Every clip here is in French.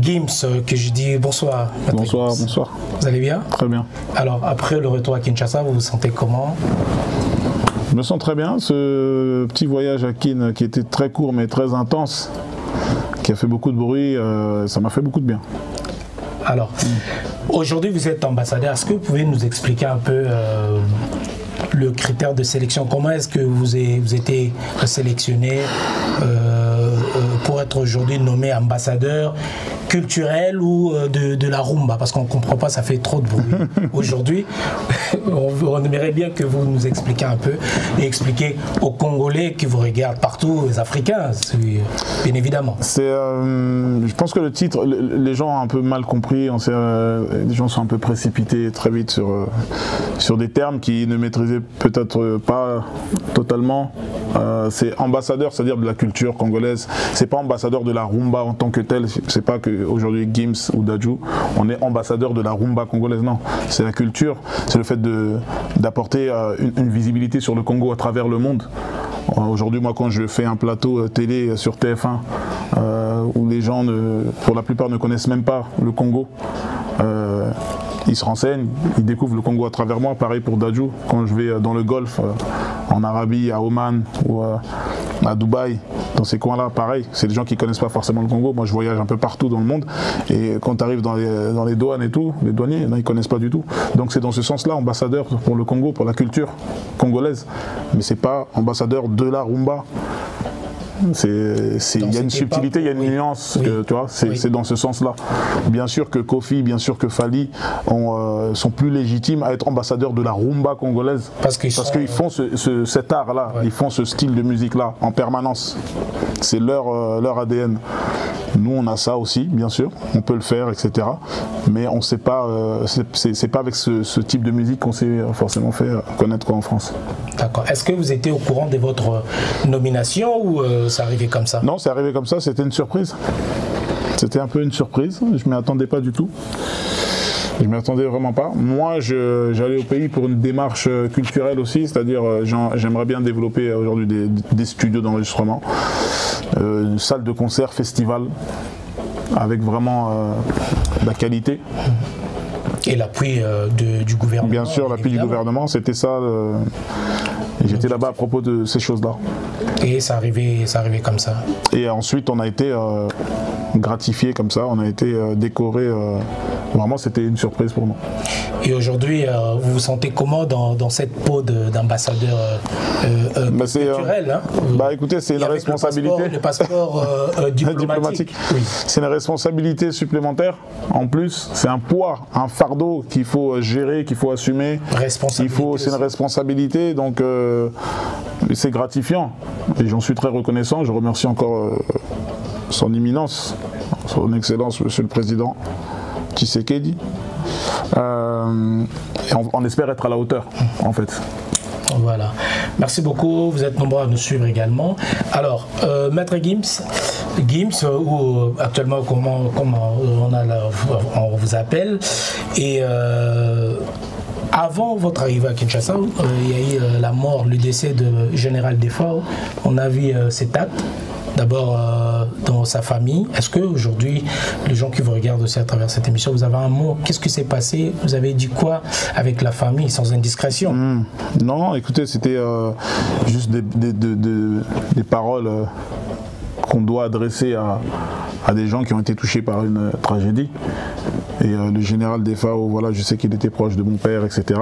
Gims, que je dis bonsoir. Bonsoir, Gims. bonsoir. Vous allez bien? Très bien. Alors, après le retour à Kinshasa, vous vous sentez comment? Je me sens très bien. Ce petit voyage à Kin qui était très court mais très intense, qui a fait beaucoup de bruit, ça m'a fait beaucoup de bien. Alors, aujourd'hui vous êtes ambassadeur. Est-ce que vous pouvez nous expliquer un peu le critère de sélection? Comment est-ce que vous été sélectionné pour être aujourd'hui nommé ambassadeur culturel ou de la rumba? Parce qu'on ne comprend pas, ça fait trop de bruit. Aujourd'hui, on aimerait bien que vous nous expliquiez un peu et expliquer aux Congolais qui vous regardent partout, aux Africains, bien évidemment. Je pense que le titre, les gens ont un peu mal compris. Les gens sont un peu précipités très vite sur des termes qu'ils ne maîtrisaient peut-être pas totalement. C'est ambassadeur, c'est-à-dire de la culture congolaise. C'est pas ambassadeur de la rumba en tant que tel. C'est pas qu'aujourd'hui Gims ou Dadju, on est ambassadeur de la rumba congolaise. Non, c'est la culture. C'est le fait d'apporter une visibilité sur le Congo à travers le monde. Aujourd'hui, moi, quand je fais un plateau télé sur TF1, où les gens, pour la plupart, ne connaissent même pas le Congo, ils se renseignent, ils découvrent le Congo à travers moi. Pareil pour Dadju, quand je vais dans le Golfe, en Arabie, à Oman ou à Dubaï, dans ces coins-là, pareil, c'est des gens qui ne connaissent pas forcément le Congo. Moi, je voyage un peu partout dans le monde, et quand tu arrives dans les douanes et tout, les douaniers, ils ne connaissent pas du tout. Donc c'est dans ce sens-là, ambassadeur pour le Congo, pour la culture congolaise, mais c'est pas ambassadeur de la rumba. Il y a une subtilité, il y a une nuance, tu vois, c'est dans ce sens-là. Bien sûr que Kofi, bien sûr que Fally sont plus légitimes à être ambassadeurs de la rumba congolaise. Parce qu'ils font cet art-là, ils font ce style de musique-là en permanence. C'est leur ADN. Nous, on a ça aussi, bien sûr, on peut le faire, etc. Mais on sait pas, c'est pas avec ce type de musique qu'on s'est forcément fait connaître en France. D'accord. Est-ce que vous étiez au courant de votre nomination ou c'est arrivé comme ça? Non, c'est arrivé comme ça, c'était une surprise. C'était un peu une surprise, je ne m'y attendais pas du tout. Je ne m'y attendais vraiment pas. Moi, j'allais au pays pour une démarche culturelle aussi, c'est-à-dire j'aimerais bien développer aujourd'hui des studios d'enregistrement, une salle de concert, festival, avec vraiment la qualité. Et l'appui du gouvernement. Bien sûr, l'appui du gouvernement, c'était ça. J'étais là-bas à propos de ces choses-là. Et ça arrivait comme ça. Et ensuite, on a été gratifié comme ça, on a été décoré. Vraiment, c'était une surprise pour nous. Et aujourd'hui, vous vous sentez comment dans cette peau d'ambassadeur culturel, hein? Écoutez, c'est une responsabilité. Le passeport diplomatique. Oui. C'est une responsabilité supplémentaire. En plus, c'est un poids, un fardeau qu'il faut gérer, qu'il faut assumer. C'est une responsabilité, donc c'est gratifiant. Et j'en suis très reconnaissant. Je remercie encore son Éminence, son Excellence, Monsieur le Président Tshisekedi. Et on espère être à la hauteur, en fait. Voilà. Merci beaucoup. Vous êtes nombreux à nous suivre également. Alors, Maître Gims, ou actuellement, comment on vous appelle. Et avant votre arrivée à Kinshasa, il y a eu la mort, le décès de Général Defao. On a vu cet acte. D'abord dans sa famille. Est-ce qu'aujourd'hui, les gens qui vous regardent aussi à travers cette émission, vous avez un mot? Qu'est-ce qui s'est passé? Vous avez dit quoi avec la famille, sans indiscrétion? Non, écoutez, c'était juste des paroles qu'on doit adresser à des gens qui ont été touchés par une tragédie. Et le général Defao, voilà, je sais qu'il était proche de mon père, etc.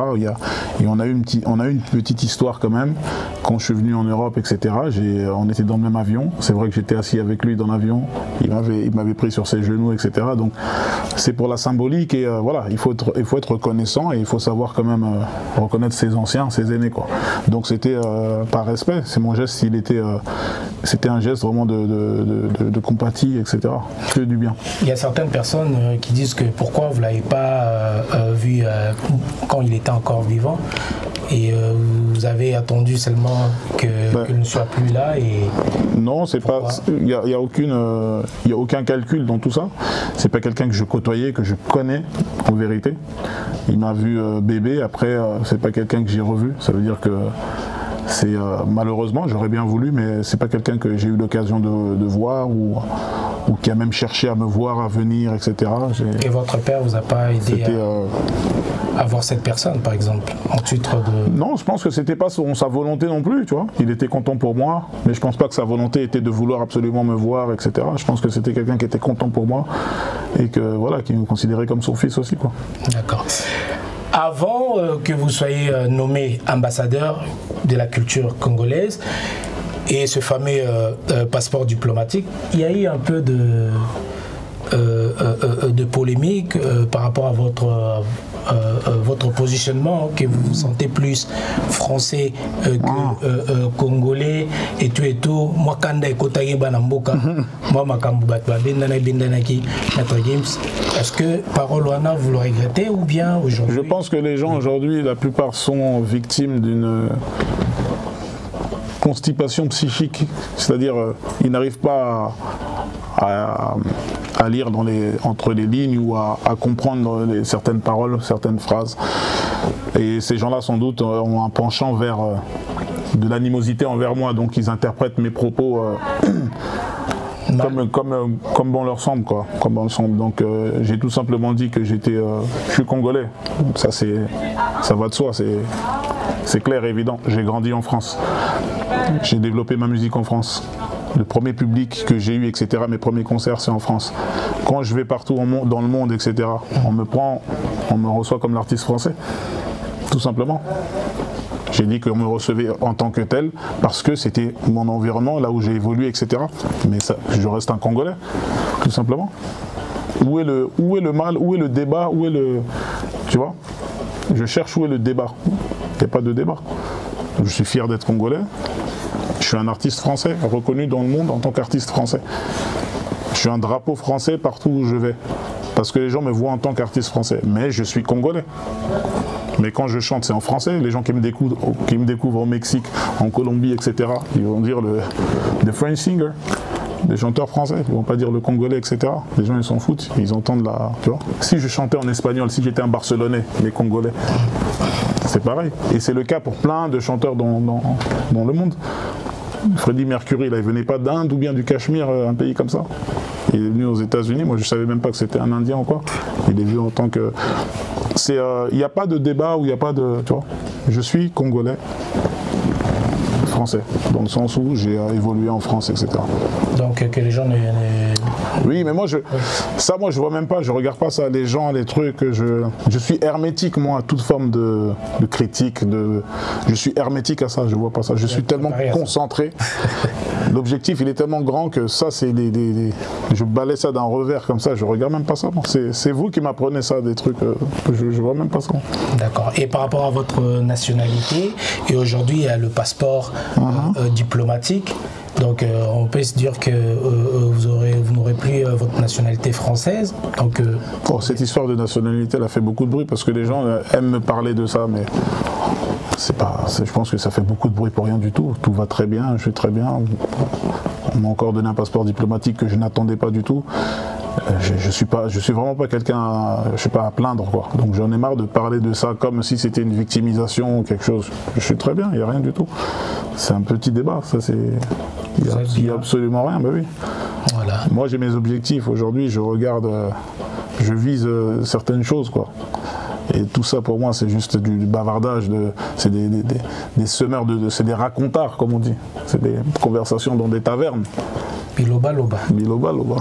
Et on a eu une petite histoire quand même. Quand je suis venu en Europe, etc., on était dans le même avion. C'est vrai que j'étais assis avec lui dans l'avion. Il m'avait pris sur ses genoux, etc. Donc c'est pour la symbolique. Et voilà, il faut être reconnaissant et il faut savoir quand même reconnaître ses anciens, ses aînés, quoi. Donc c'était par respect. C'est mon geste. C'était un geste vraiment de compatie, etc. Que du bien. Il y a certaines personnes qui disent que pourquoi vous ne l'avez pas vu quand il était encore vivant et vous avez attendu seulement qu'il ne soit plus là et... Non, c'est pas. Il y a aucun calcul dans tout ça. C'est pas quelqu'un que je côtoyais, que je connais en vérité. Il m'a vu bébé. Après, c'est pas quelqu'un que j'ai revu. Ça veut dire que malheureusement, j'aurais bien voulu, mais c'est pas quelqu'un que j'ai eu l'occasion de voir ou ou qui a même cherché à me voir, à venir, etc. Et votre père vous a pas aidé à voir cette personne, par exemple, en titre de... Non, je pense que c'était pas sa volonté non plus, tu vois. Il était content pour moi, mais je pense pas que sa volonté était de vouloir absolument me voir, etc. Je pense que c'était quelqu'un qui était content pour moi et que voilà, qui me considérait comme son fils aussi, quoi. D'accord. Avant que vous soyez nommé ambassadeur de la culture congolaise et ce fameux passeport diplomatique, il y a eu un peu de polémique par rapport à votre positionnement, que vous vous sentez plus français que congolais et tout. Moi, quand je Banamboka, moi, Maître Gims, est-ce que parole Wana, vous le regrettez ou bien aujourd'hui? Je pense que les gens aujourd'hui, la plupart sont victimes d'une constipation psychique, c'est-à-dire ils n'arrivent pas à lire entre les lignes ou à comprendre certaines paroles, certaines phrases. Et ces gens-là, sans doute, ont un penchant vers de l'animosité envers moi, donc ils interprètent mes propos comme bon leur semble, quoi. Comme bon leur semble. Donc j'ai tout simplement dit que je suis congolais. Ça va de soi, c'est clair et évident. J'ai grandi en France. J'ai développé ma musique en France. Le premier public que j'ai eu, etc., mes premiers concerts, c'est en France. Quand je vais partout dans le monde, etc., on me reçoit comme l'artiste français, tout simplement. J'ai dit qu'on me recevait en tant que tel parce que c'était mon environnement, là où j'ai évolué, etc. Mais ça, je reste un Congolais, tout simplement. Où est le mal, où est le débat, où est le... Tu vois? Je cherche où est le débat. Il n'y a pas de débat. Je suis fier d'être Congolais. Je suis un artiste français, reconnu dans le monde en tant qu'artiste français. Je suis un drapeau français partout où je vais. Parce que les gens me voient en tant qu'artiste français. Mais je suis congolais. Mais quand je chante, c'est en français. Les gens qui me découvrent au Mexique, en Colombie, etc., ils vont dire the French singer, des chanteurs français. Ils vont pas dire le congolais, etc. Les gens, ils s'en foutent. Ils entendent tu vois. Si je chantais en espagnol, si j'étais un Barcelonais, les Congolais, c'est pareil. Et c'est le cas pour plein de chanteurs dans le monde. Freddie Mercury, là, il venait pas d'Inde ou bien du Cachemire, un pays comme ça. Il est venu aux États-Unis. Moi, je savais même pas que c'était un Indien ou quoi. Il est venu en tant que... Il n'y a pas de débat où il n'y a pas de... Tu vois, je suis congolais, français, dans le sens où j'ai évolué en France, etc. Donc que les gens Oui, mais moi, moi, je vois même pas, je regarde pas ça, les gens, les trucs, je suis hermétique, moi, à toute forme de critique, je suis hermétique à ça, je vois pas ça, je suis tellement concentré, l'objectif, il est tellement grand que ça, c'est je balaye ça d'un revers comme ça, je regarde même pas ça, c'est vous qui m'apprenez ça, des trucs, je vois même pas ça. D'accord, et par rapport à votre nationalité, et aujourd'hui, il y a le passeport diplomatique. Donc on peut se dire que vous n'aurez plus votre nationalité française. Donc, cette histoire de nationalité, elle a fait beaucoup de bruit parce que les gens aiment me parler de ça, mais je pense que ça fait beaucoup de bruit pour rien du tout. Tout va très bien, je suis très bien. On m'a encore donné un passeport diplomatique que je n'attendais pas du tout. Je suis vraiment pas quelqu'un, je sais pas, à plaindre, quoi. Donc j'en ai marre de parler de ça comme si c'était une victimisation ou quelque chose. Je suis très bien, il n'y a rien du tout. C'est un petit débat, ça c'est... Il n'y a absolument rien, bah oui. Voilà. Moi j'ai mes objectifs, aujourd'hui je regarde, je vise certaines choses, quoi. Et tout ça pour moi c'est juste du bavardage, c'est des semeurs, c'est des racontards comme on dit. C'est des conversations dans des tavernes. Biloba loba. Biloba loba.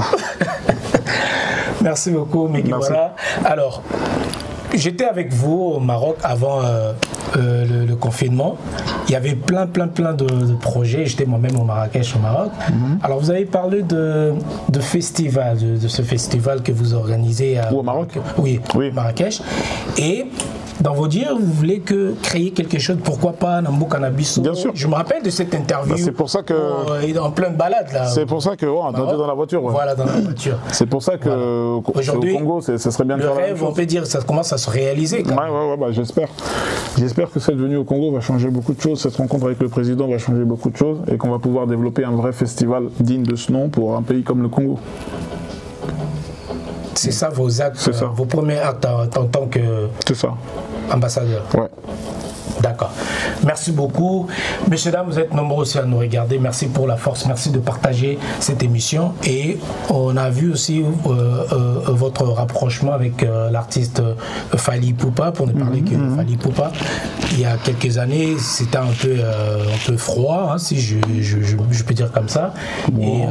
Merci beaucoup, Meguiwara. Alors, j'étais avec vous au Maroc avant le confinement. Il y avait plein de projets. J'étais moi-même au Marrakech, au Maroc. Alors, vous avez parlé de festival, de ce festival que vous organisez au Maroc. Oui, Marrakech. Et dans vos dires, vous voulez créer quelque chose, pourquoi pas Nambo Cannabis? Bien sûr. Je me rappelle de cette interview. C'est pour ça que... en pleine balade, là. C'est pour ça que... on était dans la voiture. Ouais. Voilà, dans la voiture. C'est pour ça que aujourd'hui, au Congo, ça serait bien de faire la même chose. On peut dire, ça commence à se réaliser. Ouais, j'espère. J'espère que cette venue au Congo va changer beaucoup de choses. Cette rencontre avec le président va changer beaucoup de choses et qu'on va pouvoir développer un vrai festival digne de ce nom pour un pays comme le Congo. C'est ça vos actes, vos premiers actes en tant que ambassadeur. Ouais. D'accord. Merci beaucoup. Messieurs, dames, vous êtes nombreux aussi à nous regarder. Merci pour la force. Merci de partager cette émission. Et on a vu aussi votre rapprochement avec l'artiste Fally Ipupa, pour ne parler que de Fally Ipupa. Il y a quelques années, c'était un peu froid, hein, si je peux dire comme ça. Bon. Et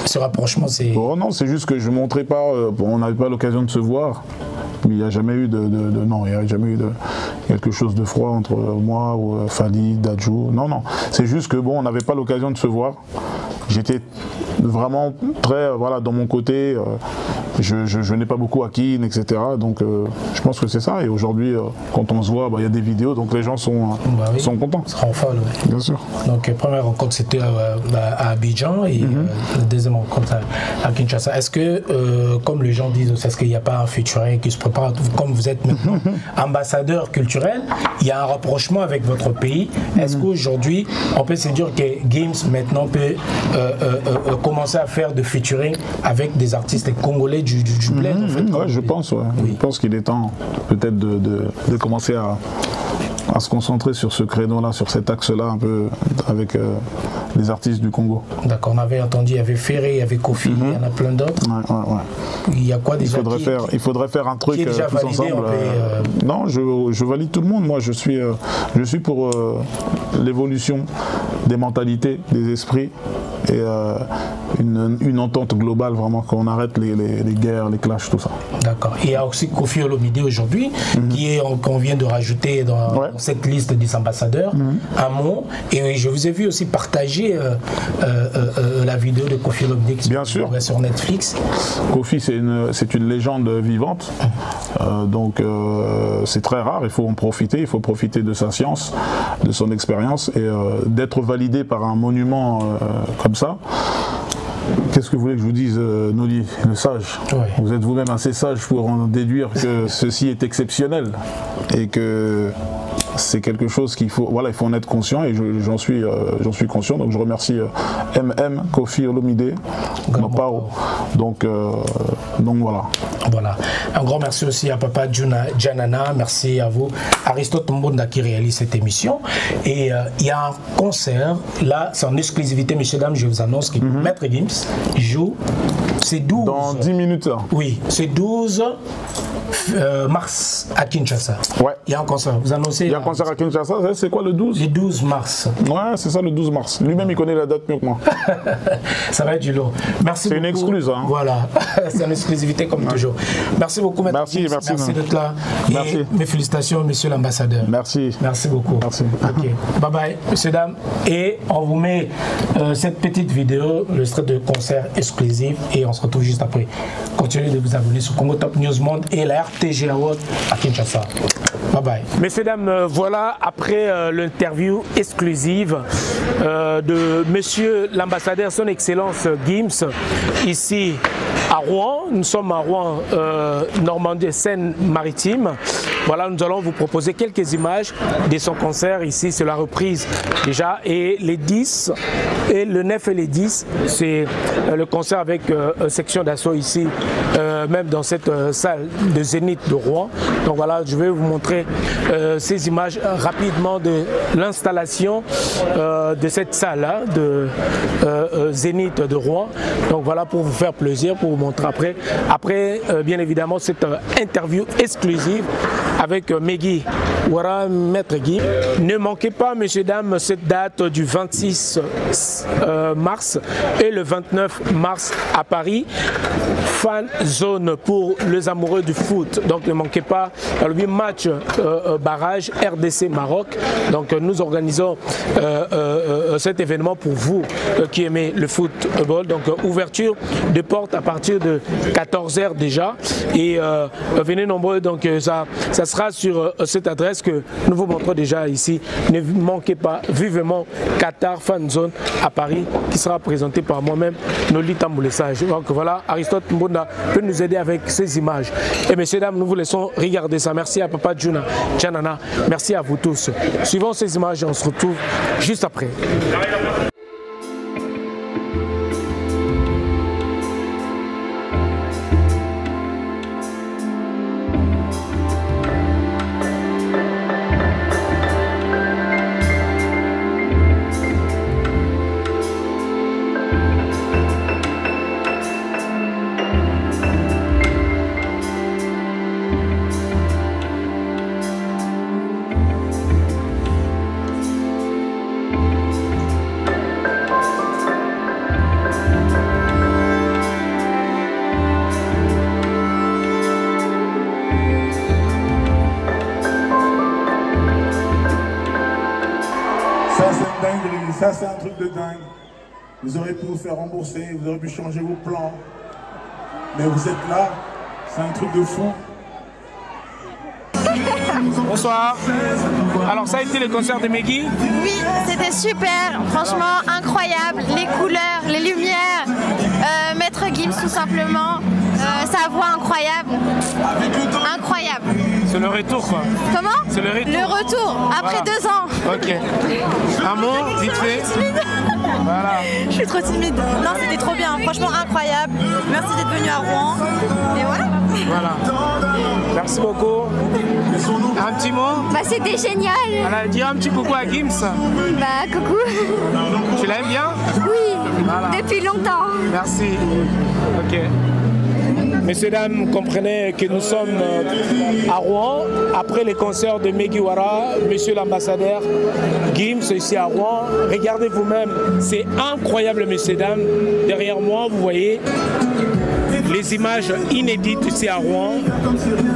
ce rapprochement, c'est... Bon, non, c'est juste que je ne montrais pas, on n'avait pas l'occasion de se voir. Il n'y a jamais eu non, il n'y a jamais eu de quelque chose de froid entre moi ou Fally, Dadju. Non, non. C'est juste que bon, on n'avait pas l'occasion de se voir. J'étais vraiment très, voilà, dans mon côté. Je n'ai pas beaucoup acquis, etc. Donc, je pense que c'est ça. Et aujourd'hui, quand on se voit, il y a des vidéos, donc les gens sont contents. Ça rend folle, oui. Bien sûr. Donc, la première rencontre, c'était à Abidjan et la deuxième rencontre à Kinshasa. Est-ce que, comme les gens disent, est-ce qu'il n'y a pas un featuring qui se prépare, comme vous êtes maintenant ambassadeur culturel, il y a un rapprochement avec votre pays. Est-ce qu'aujourd'hui, on peut se dire que Gims maintenant peut commencer à faire de featuring avec des artistes congolais du bled, en fait, ouais, je pense, ouais. Oui. Je pense qu'il est temps peut-être de commencer à se concentrer sur ce créneau-là, sur cet axe-là, un peu avec les artistes du Congo. D'accord, on avait entendu, il y avait Ferré, il y avait Kofi, il y en a plein d'autres. Ouais. Il y a quoi déjà il faudrait faire un truc déjà tous validé, ensemble. Non, je valide tout le monde. Moi, je suis pour l'évolution des mentalités, des esprits et une entente globale, vraiment, qu'on arrête les guerres, les clashs, tout ça. D'accord. Et il y a aussi Koffi Olomide aujourd'hui, qu'on vient de rajouter dans cette liste des ambassadeurs, un mot. Et je vous ai vu aussi partager la vidéo de Koffi Olomide qui est sur Netflix. Koffi, c'est une légende vivante. Donc, c'est très rare. Il faut en profiter. Il faut profiter de sa science, de son expérience et d'être validé par un monument comme ça. Qu'est-ce que vous voulez que je vous dise, Noli, le sage? Vous êtes vous-même assez sage pour en déduire que ceci est exceptionnel et que c'est quelque chose qu'il faut, voilà, il faut en être conscient et j'en suis conscient. Donc je remercie Koffi Olomide, Mapao. Donc voilà. Voilà. Un grand merci aussi à Papa Janana, merci à vous, Aristote Mbonda qui réalise cette émission. Et il y a un concert, là c'est en exclusivité, messieurs, dames, je vous annonce que Maître Gims joue, c'est 12. Dans 10 minutes. Oui, c'est 12 mars à Kinshasa. Ouais. Il y a un concert, vous annoncez. Il y a un concert à Kinshasa, c'est quoi le 12? Le 12 mars. Ouais, c'est ça, le 12 mars. Lui-même, il connaît la date mieux que moi. Ça va être du lourd. Merci beaucoup. C'est une excluse. Hein. Voilà, c'est une exclusivité comme toujours. Merci beaucoup, Maître. Merci d'être là. Merci. Et mes félicitations, monsieur l'ambassadeur. Merci. Merci beaucoup. Merci. Ok, bye bye, messieurs, dames. Et on vous met cette petite vidéo, le extrait de concert exclusif, et on se retrouve juste après. Continuez de vous abonner sur Congo Top News Monde et la RTG Award à Kinshasa. Bye bye. Messieurs, dames, voilà, après l'interview exclusive de monsieur l'ambassadeur, son excellence Gims, ici à Rouen. Nous sommes à Rouen, Normandie, Seine-Maritime. Voilà, nous allons vous proposer quelques images de son concert ici. C'est la reprise déjà. Et les 10, et le 9 et les 10, c'est le concert avec section d'assaut ici, même dans cette salle de Zénith de Rouen. Donc voilà, je vais vous montrer ces images rapidement de l'installation de cette salle de Zénith de Rouen. Donc voilà, pour vous faire plaisir, pour vous montrer après. Après, bien évidemment, cette interview exclusive avec Meggy Ouara, Maître Guy. Ne manquez pas, messieurs, dames, cette date du 26 mars et le 29 mars à Paris. Fan zone pour les amoureux du foot. Donc ne manquez pas le 8 match barrage RDC Maroc. Donc nous organisons cet événement pour vous qui aimez le football. Donc ouverture de portes à partir de 14h déjà. Et venez nombreux. Donc ça sera sur cette adresse que nous vous montrons déjà ici. Ne manquez pas vivement Qatar Fan Zone à Paris qui sera présenté par moi-même, Noli Tamboulessage. Donc voilà, Aristote Mbonda peut nous aider avec ces images. Et messieurs, dames, nous vous laissons regarder ça. Merci à Papa Janana. Merci à vous tous. Suivons ces images et on se retrouve juste après. Ça, c'est un truc de dingue. Vous aurez pu vous faire rembourser, vous aurez pu changer vos plans. Mais vous êtes là, c'est un truc de fou. Bonsoir. Alors ça a été le concert de Meggy? Oui, c'était super, franchement incroyable, les couleurs, les lumières, Maître Gims tout simplement, sa voix incroyable, incroyable. C'est le retour quoi. Comment? C'est le retour. Le retour, après Voilà. 2 ans. Ok. Un mot, vite fait. Voilà. Je suis trop timide. Non, c'était trop bien, franchement incroyable. Merci d'être venu à Rouen. Et voilà. Voilà. Merci beaucoup. Un petit mot? Bah c'était génial. Alors, dis un petit coucou à Gims. Bah coucou. Tu l'aimes bien? Oui, Voilà. depuis longtemps. Merci. Ok. Messieurs, dames, comprenez que nous sommes à Rouen, après les concerts de Meggy Wara, monsieur l'ambassadeur Gims ici à Rouen. Regardez vous-même, c'est incroyable, messieurs, dames. Derrière moi, vous voyez les images inédites ici à Rouen.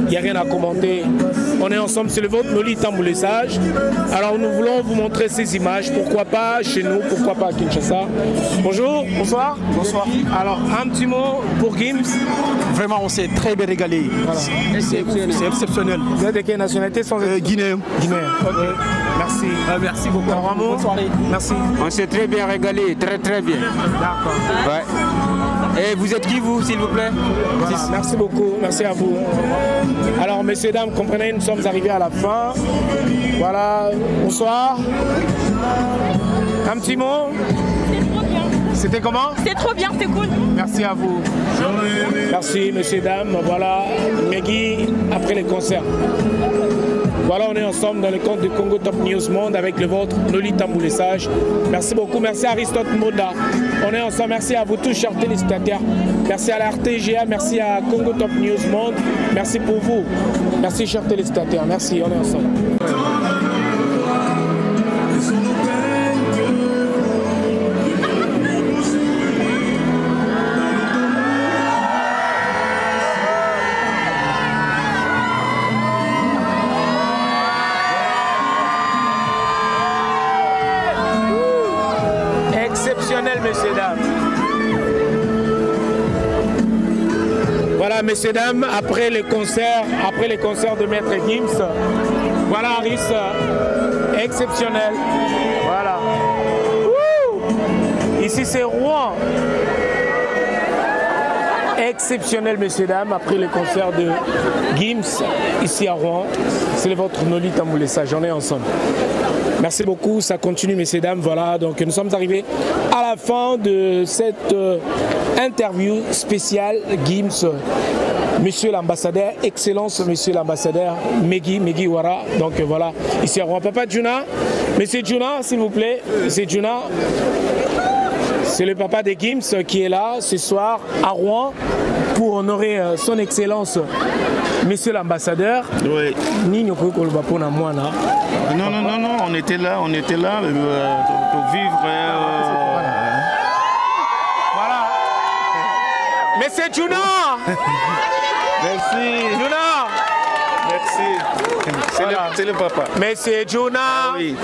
Il n'y a rien à commenter. On est ensemble, c'est le vôtre, Noli Tamboulé Sage. Alors nous voulons vous montrer ces images, pourquoi pas chez nous, pourquoi pas à Kinshasa. Bonjour, bonsoir. Bonsoir. Alors un petit mot pour Gims. Vraiment, on s'est très bien régalé. Voilà. C'est exceptionnel. Vous êtes de quelle nationalité sans Guinéen. Guinéen. Ok. Merci. Merci beaucoup. Alors, un mot. Bonne soirée. Merci. On s'est très bien régalé, très très bien. D'accord. Ouais. Et vous êtes qui vous, s'il vous plaît? Voilà. Merci beaucoup. Merci à vous. Alors, messieurs, dames, comprenez, nous sommes arrivés à la fin. Voilà. Bonsoir. Un petit mot. C'était comment? C'est trop bien, c'est cool. Merci à vous. Merci, messieurs, dames. Voilà, Meggy, après les concerts. Voilà, on est ensemble dans le compte du Congo Top News Monde avec le vôtre, Noli Tamboulé Sage. Merci beaucoup. Merci à Aristote Moda. On est ensemble. Merci à vous tous, chers téléspectateurs. Merci à la RTGA. Merci à Congo Top News Monde. Merci pour vous. Merci, chers téléspectateurs. Merci, on est ensemble. Exceptionnel, messieurs, dames. Voilà, messieurs, dames, après les concerts de Maître Gims, voilà Aris, exceptionnel. Voilà. Wouh! Ici, c'est Rouen. Exceptionnel, messieurs, dames, après le concert de Gims, ici à Rouen. C'est votre Noli Tamboulé Sage, on est ensemble. Merci beaucoup, ça continue, messieurs, dames. Voilà, donc nous sommes arrivés à la fin de cette interview spéciale Gims, monsieur l'ambassadeur, excellence, monsieur l'ambassadeur Meggy Wara. Donc voilà, ici à Rouen. Papa Djouna, monsieur Djouna, s'il vous plaît, monsieur Djouna. C'est le papa de Gims qui est là ce soir à Rouen pour honorer son excellence, monsieur l'ambassadeur. Oui. Nino Kolba pour moi là. Non, on était là pour vivre. Voilà. Monsieur Djouna. Merci. Djouna. Merci. C'est le papa. Monsieur Djouna. Oui.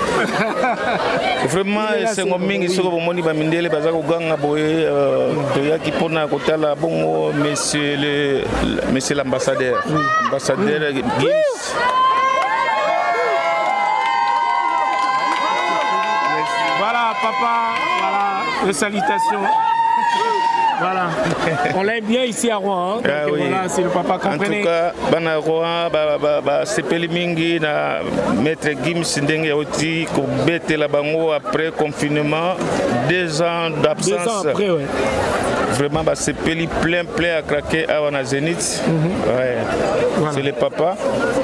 Vraiment, c'est un mingi sur le moni bamindele bazako ganga boye toyaki pona kotala bongo monsieur l'ambassadeur. Ambassadeur Gims. Voilà, papa. Voilà, les salutations. Voilà. On l'aime bien ici à Rouen. Hein. Donc, oui. Voilà, c'est le papa, comprenez. En tout cas, bana Rouen, sepeli mingi na Maître Gims ndenge oti ko betela bango après confinement, 2 ans d'absence. 2 ans après, ouais. Vraiment, sepeli plein à craquer à Wana Zénith. Ouais. Voilà. C'est le papa.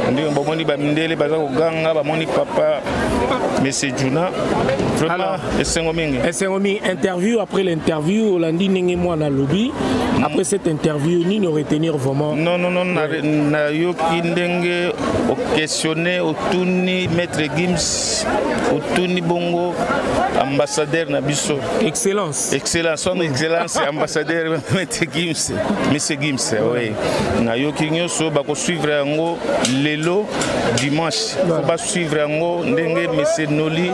On dit que bamindele bazako ganga bamoni papa Monsieur Djouna. Vraiment, Essengomi, interview après l'interview, Olandi Nenge moi na lobby. Après cette interview, ni nous retenir vraiment. Non, na yoki ndenge au questionner au tourni Maître Gims, au tourni bongo ambassadeur Nabiso. Excellence. Excellence, son excellence ambassadeur Maître Gims, Monsieur Gims, oui. Na yoki nyoso bako suivre yango lelo dimanche. Faut pas suivre yango ndenge Monsieur Noli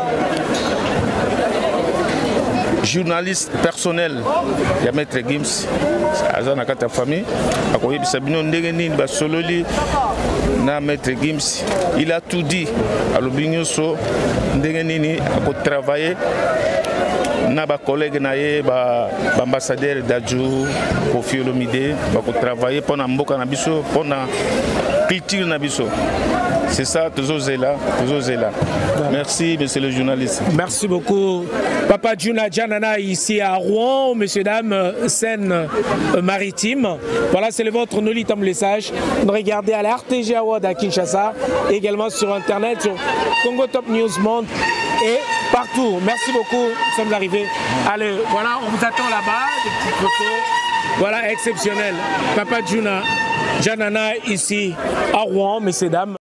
journaliste personnel ya Maître Gims aza na kata famille akoyebisa bino ndenge nini basololi na Maître Gims. Il a tout dit alobi nyonso ndenge nini akotravailler na ba collègue na ye ba ambassadeur d'Adjou Koffi Olomide bakotravailler pona mboka na biso pona culture na biso. C'est ça, toujours là. Merci, monsieur le journaliste. Merci beaucoup. Papa Djouna Djanana ici à Rouen, messieurs, dames, Seine-Maritime. Voilà, c'est le vôtre, nous lisons le message. Regardez à la RTG Award à Kinshasa, également sur Internet, sur Congo Top News Monde et partout. Merci beaucoup, nous sommes arrivés. Allez, voilà, on vous attend là-bas, des petites photos. Voilà, exceptionnel. Papa Djouna Djanana ici à Rouen, messieurs, dames.